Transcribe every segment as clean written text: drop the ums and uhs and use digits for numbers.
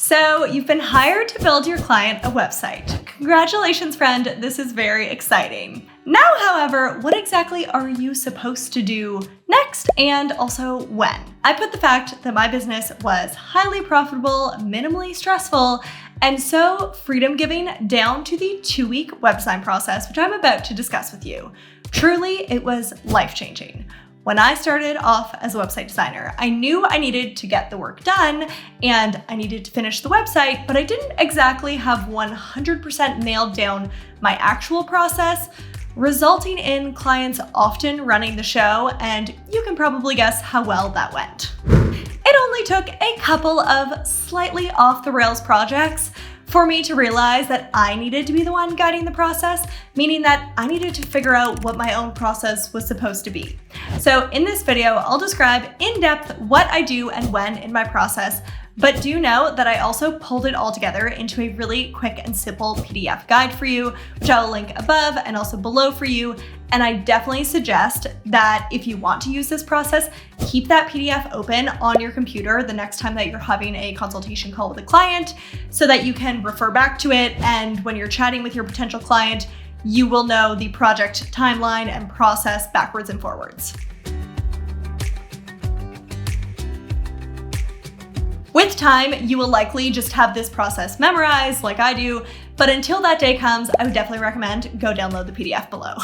So you've been hired to build your client a website. Congratulations, friend, this is very exciting. Now, however, what exactly are you supposed to do next and also when? I put the fact that my business was highly profitable, minimally stressful, and so freedom-giving down to the 2-week web design process, which I'm about to discuss with you. Truly, it was life-changing. When I started off as a website designer, I knew I needed to get the work done and I needed to finish the website, but I didn't exactly have 100% nailed down my actual process, resulting in clients often running the show, and you can probably guess how well that went. It only took a couple of slightly off the rails projects for me to realize that I needed to be the one guiding the process, meaning that I needed to figure out what my own process was supposed to be. So in this video, I'll describe in depth what I do and when in my process, but do know that I also pulled it all together into a really quick and simple PDF guide for you, which I will link above and also below for you. And I definitely suggest that if you want to use this process, keep that PDF open on your computer the next time that you're having a consultation call with a client so that you can refer back to it. And when you're chatting with your potential client, you will know the project timeline and process backwards and forwards. With time, you will likely just have this process memorized like I do, but until that day comes, I would definitely recommend go download the PDF below.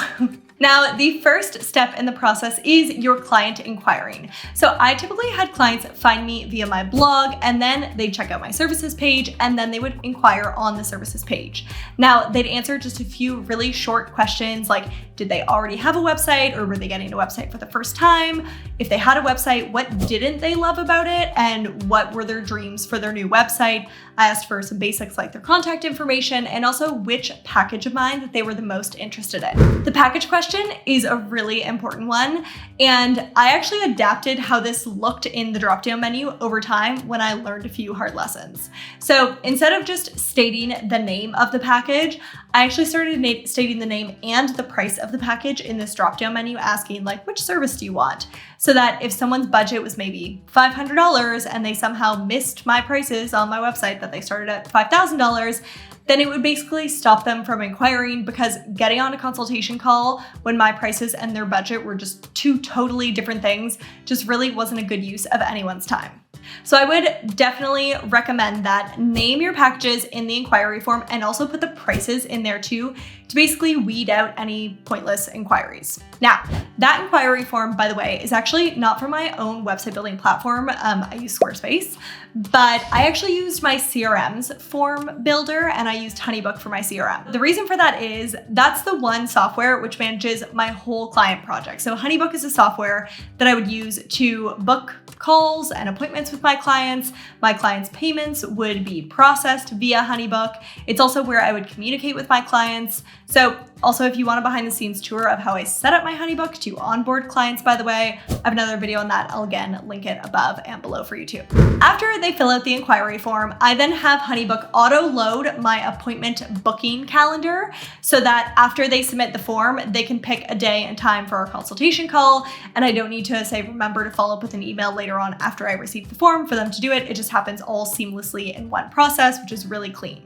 Now, the first step in the process is your client inquiring. So I typically had clients find me via my blog, and then they'd check out my services page, and then they would inquire on the services page. Now, they'd answer just a few really short questions like, did they already have a website, or were they getting a website for the first time? If they had a website, what didn't they love about it, and what were their dreams for their new website? I asked for some basics like their contact information and also which package of mine that they were the most interested in. The package question is a really important one, and I actually adapted how this looked in the drop-down menu over time when I learned a few hard lessons. So instead of just stating the name of the package, I actually started stating the name and the price of the package in this drop-down menu, asking like, which service do you want? So that if someone's budget was maybe $500 and they somehow missed my prices on my website that they started at $5,000, then it would basically stop them from inquiring, because getting on a consultation call when my prices and their budget were just two totally different things just really wasn't a good use of anyone's time. So I would definitely recommend that. Name your packages in the inquiry form and also put the prices in there too, to basically weed out any pointless inquiries. Now, that inquiry form, by the way, is actually not from my own website building platform. I use SQUARESPACE, but I actually used my CRM's form builder, and I used HoneyBook for my CRM. The reason for that is that's the one software which manages my whole client project. So HoneyBook is a software that I would use to book calls and appointments with my clients. My clients' payments would be processed via HoneyBook. It's also where I would communicate with my clients. So also, if you want a behind the scenes tour of how I set up my HoneyBook to onboard clients, by the way, I have another video on that. I'll again link it above and below for you too. After they fill out the inquiry form, I then have HoneyBook auto load my appointment booking calendar so that after they submit the form, they can pick a day and time for our consultation call. And I don't need to say, remember to follow up with an email later on after I receive the form for them to do it. It just happens all seamlessly in one process, which is really clean.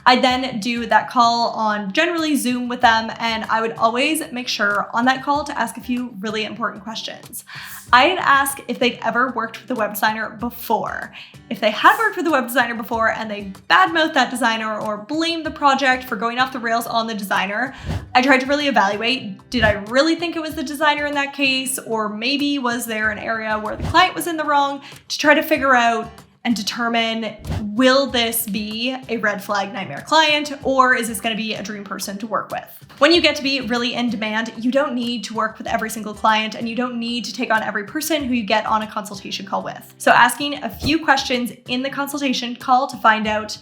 I then do that call on generally Zoom with them, and I would always make sure on that call to ask a few really important questions. I'd ask if they'd ever worked with a web designer before. If they had worked with a web designer before and they badmouth that designer or blame the project for going off the rails on the designer, I tried to really evaluate, did I really think it was the designer in that case, or maybe was there an area where the client was in the wrong, to try to figure out and determine, will this be a red flag nightmare client, or is this going to be a dream person to work with? When you get to be really in demand, you don't need to work with every single client, and you don't need to take on every person who you get on a consultation call with. So asking a few questions in the consultation call to find out,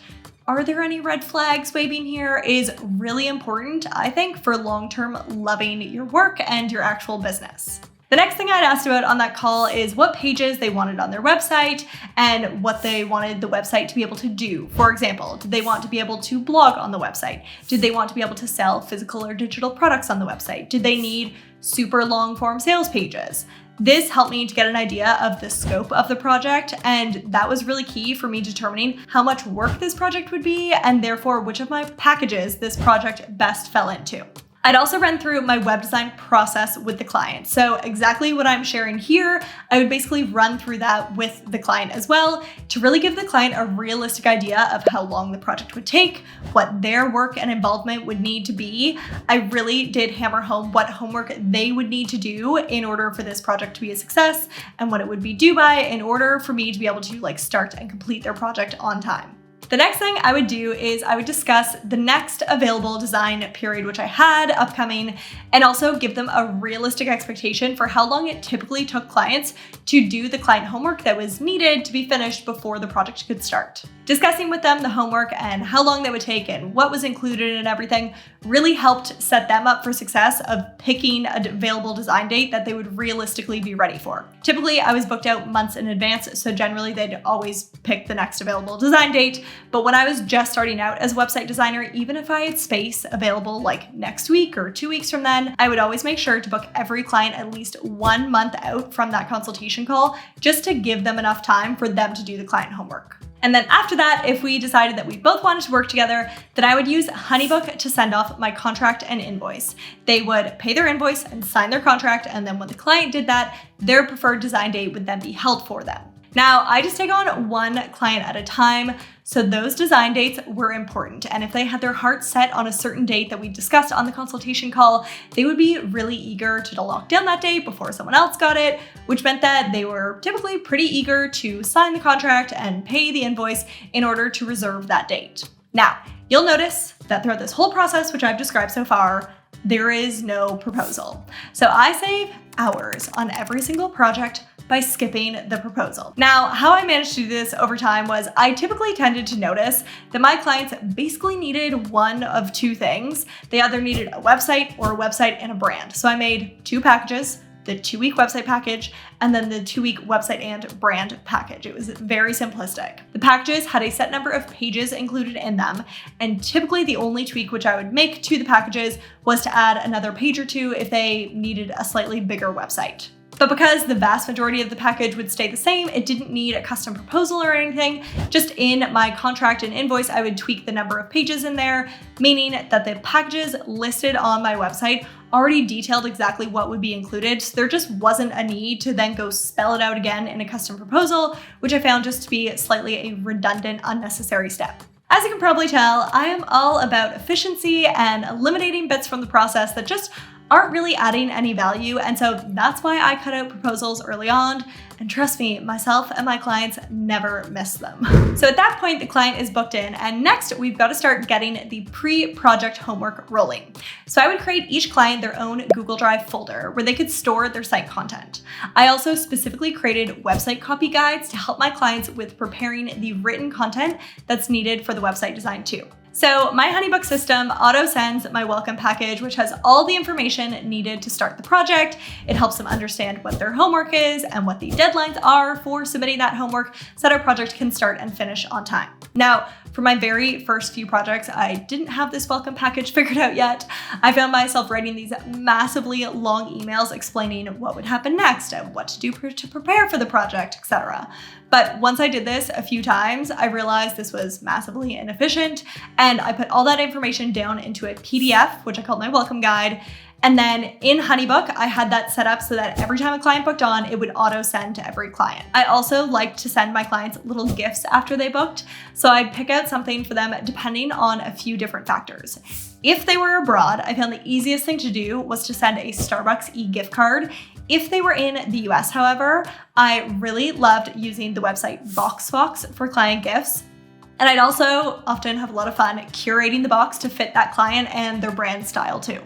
are there any red flags waving here, is really important, I think, for long-term loving your work and your actual business. The next thing I'd asked about on that call is what pages they wanted on their website and what they wanted the website to be able to do. For example, did they want to be able to blog on the website? Did they want to be able to sell physical or digital products on the website? Did they need super long form sales pages? This helped me to get an idea of the scope of the project, and that was really key for me determining how much work this project would be and therefore which of my packages this project best fell into. I'd also run through my web design process with the client. So exactly what I'm sharing here, I would basically run through that with the client as well to really give the client a realistic idea of how long the project would take, what their work and involvement would need to be. I really did hammer home what homework they would need to do in order for this project to be a success and what it would be due by in order for me to be able to start and complete their project on time. The next thing I would do is I would discuss the next available design period which I had upcoming, and also give them a realistic expectation for how long it typically took clients to do the client homework that was needed to be finished before the project could start. Discussing with them the homework and how long that would take and what was included and everything really helped set them up for success of picking an available design date that they would realistically be ready for. Typically, I was booked out months in advance, so generally they'd always pick the next available design date. But when I was just starting out as a website designer, even if I had space available like next week or 2 weeks from then, I would always make sure to book every client at least 1 month out from that consultation call, just to give them enough time for them to do the client homework. And then after that, if we decided that we both wanted to work together, then I would use Honeybook to send off my contract and invoice. They would pay their invoice and sign their contract, and then when the client did that, their preferred design date would then be held for them. Now, I just take on one client at a time, so those design dates were important. And if they had their heart set on a certain date that we discussed on the consultation call, they would be really eager to lock down that date before someone else got it, which meant that they were typically pretty eager to sign the contract and pay the invoice in order to reserve that date. Now, you'll notice that throughout this whole process, which I've described so far, there is no proposal. So I save hours on every single project by skipping the proposal. Now, how I managed to do this over time was I typically tended to notice that my clients basically needed one of two things. They either needed a website or a website and a brand. So I made 2 packages, the 2-week website package, and then the 2-week website and brand package. It was very simplistic. The packages had a set number of pages included in them, and typically the only tweak which I would make to the packages was to add another page or two if they needed a slightly bigger website. But because the vast majority of the package would stay the same, it didn't need a custom proposal or anything. Just in my contract and invoice, I would tweak the number of pages in there, meaning that the packages listed on my website already detailed exactly what would be included. So there just wasn't a need to then go spell it out again in a custom proposal, which I found just to be slightly a redundant, unnecessary step. As you can probably tell, I am all about efficiency and eliminating bits from the process that just aren't really adding any value, and so that's why I cut out proposals early on, and trust me, myself and my clients never miss them. So at that point, the client is booked in, and next we've got to start getting the pre-project homework rolling. So I would create each client their own Google Drive folder where they could store their site content. I also specifically created website copy guides to help my clients with preparing the written content that's needed for the website design too. So my Honeybook system auto sends my welcome package, which has all the information needed to start the project. It helps them understand what their homework is and what the deadlines are for submitting that homework so that our project can start and finish on time. Now, for my very first few projects, I didn't have this welcome package figured out yet. I found myself writing these massively long emails explaining what would happen next and what to do to prepare for the project, etc. But once I did this a few times, I realized this was massively inefficient, and I put all that information down into a PDF, which I called my welcome guide. And then in Honeybook, I had that set up so that every time a client booked on, it would auto send to every client. I also like to send my clients little gifts after they booked. So I'd pick out something for them depending on a few different factors. If they were abroad, I found the easiest thing to do was to send a Starbucks e-gift card. If they were in the US, however, I really loved using the website BoxFox for client gifts. And I'd also often have a lot of fun curating the box to fit that client and their brand style too.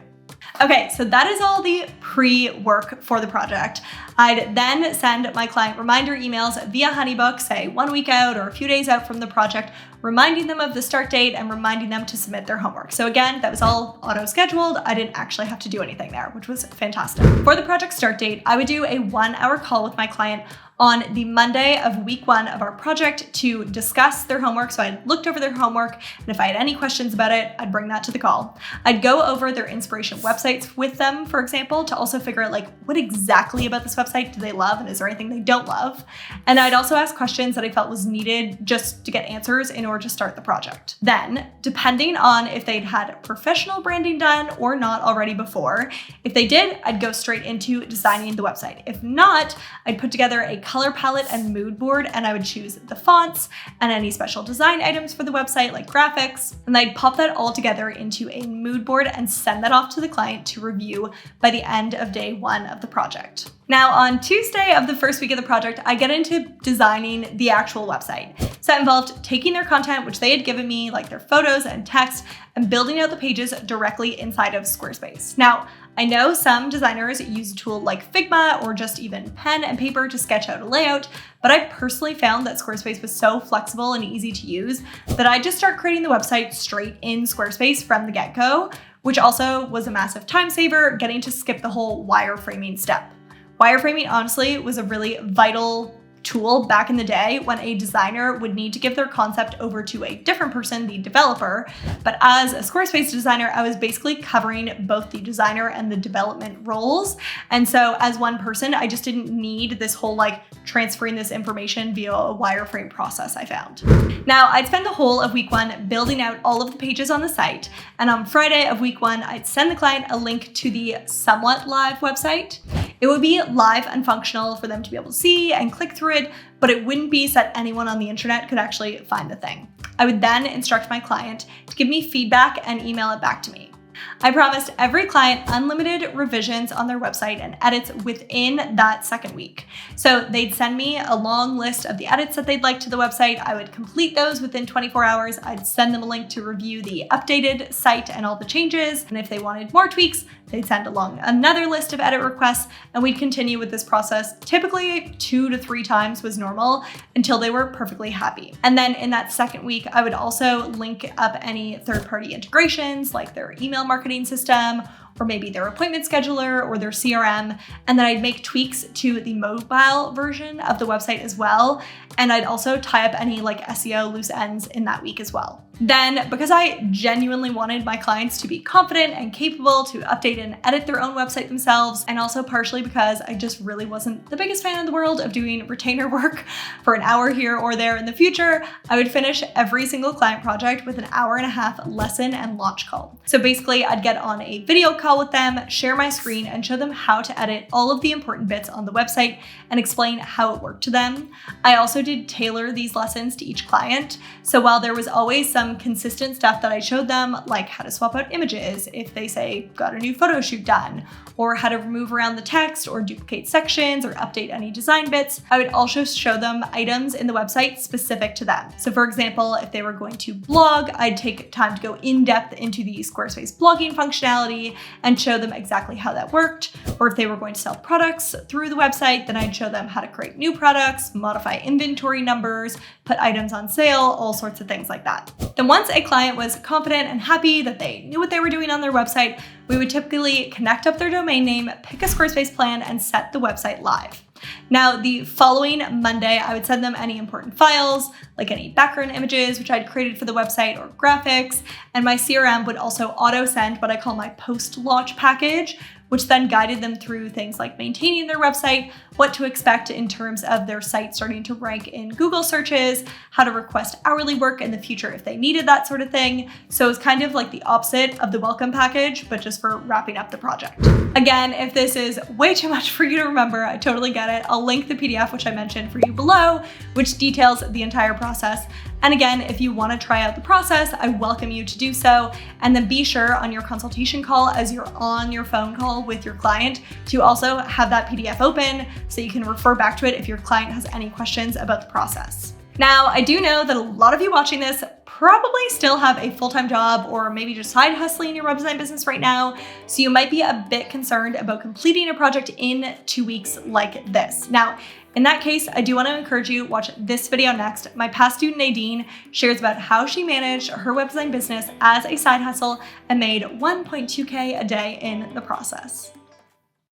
Okay, so that is all the pre-work for the project. I'd then send my client reminder emails via Honeybook, say 1 week out or a few days out from the project, reminding them of the start date and reminding them to submit their homework. So again, that was all auto-scheduled. I didn't actually have to do anything there, which was fantastic. For the project start date, I would do a 1-hour call with my client on the Monday of week 1 of our project to discuss their homework. So I looked over their homework, and if I had any questions about it, I'd bring that to the call. I'd go over their inspiration websites with them, for example, to also figure out like what exactly about this website do they love and is there anything they don't love. And I'd also ask questions that I felt was needed just to get answers in order to start the project. Then, depending on if they'd had professional branding done or not already before, if they did, I'd go straight into designing the website. If not, I'd put together a color palette and mood board, and I would choose the fonts and any special design items for the website like graphics, and I'd pop that all together into a mood board and send that off to the client to review by the end of day 1 of the project. Now, on Tuesday of the first week of the project, I get into designing the actual website. So that involved taking their content, which they had given me, like their photos and text, and building out the pages directly inside of Squarespace. Now, I know some designers use a tool like Figma or just even pen and paper to sketch out a layout, but I personally found that Squarespace was so flexible and easy to use that I just start creating the website straight in Squarespace from the get-go, which also was a massive time saver, getting to skip the whole wireframing step. Wireframing honestly was a really vital tool back in the day when a designer would need to give their concept over to a different person, the developer. But as a Squarespace designer, I was basically covering both the designer and the development roles. And so as one person, I just didn't need this whole like transferring this information via a wireframe process, I found. Now, I'd spend the whole of week 1 building out all of the pages on the site. And on Friday of week 1, I'd send the client a link to the somewhat live website. It would be live and functional for them to be able to see and click through it, but it wouldn't be so that anyone on the internet could actually find the thing. I would then instruct my client to give me feedback and email it back to me. I promised every client unlimited revisions on their website and edits within that second week. So they'd send me a long list of the edits that they'd like to the website. I would complete those within 24 hours. I'd send them a link to review the updated site and all the changes. And if they wanted more tweaks, they'd send along another list of edit requests, and we'd continue with this process. Typically 2 to 3 times was normal until they were perfectly happy. And then in that second week, I would also link up any third-party integrations like their email marketing system, or maybe their appointment scheduler or their CRM. And then I'd make tweaks to the mobile version of the website as well. And I'd also tie up any like SEO loose ends in that week as well. Then, because I genuinely wanted my clients to be confident and capable to update and edit their own website themselves, and also partially because I just really wasn't the biggest fan in the world of doing retainer work for an hour here or there in the future, I would finish every single client project with an 1.5-hour lesson and launch call. So basically, I'd get on a video call with them, share my screen, and show them how to edit all of the important bits on the website and explain how it worked to them. I also did tailor these lessons to each client. So while there was always some consistent stuff that I showed them, like how to swap out images if they say got a new photo shoot done, or how to remove around the text or duplicate sections or update any design bits, I would also show them items in the website specific to them. So for example, if they were going to blog, I'd take time to go in depth into the Squarespace blogging functionality and show them exactly how that worked. Or if they were going to sell products through the website, then I'd show them how to create new products, modify inventory numbers, put items on sale, all sorts of things like that. Then once a client was confident and happy that they knew what they were doing on their website, we would typically connect up their domain name, pick a Squarespace plan, and set the website live. Now, the following Monday, I would send them any important files, like any background images, which I'd created for the website, or graphics, and my CRM would also auto-send what I call my post-launch package, which then guided them through things like maintaining their website, what to expect in terms of their site starting to rank in Google searches, how to request hourly work in the future if they needed that sort of thing. So it's kind of like the opposite of the welcome package, but just for wrapping up the project. Again, if this is way too much for you to remember, I totally get it. I'll link the PDF, which I mentioned for you below, which details the entire process. And again, if you want to try out the process, I welcome you to do so. And then be sure on your consultation call, as you're on your phone call with your client, to also have that PDF open so you can refer back to it if your client has any questions about the process. Now, I do know that a lot of you watching this probably still have a full-time job or maybe just side hustling your web design business right now, so you might be a bit concerned about completing a project in 2 weeks like this. Now, in that case, I do want to encourage you to watch this video next. My past student Nadine shares about how she managed her web design business as a side hustle and made 1.2K a day in the process.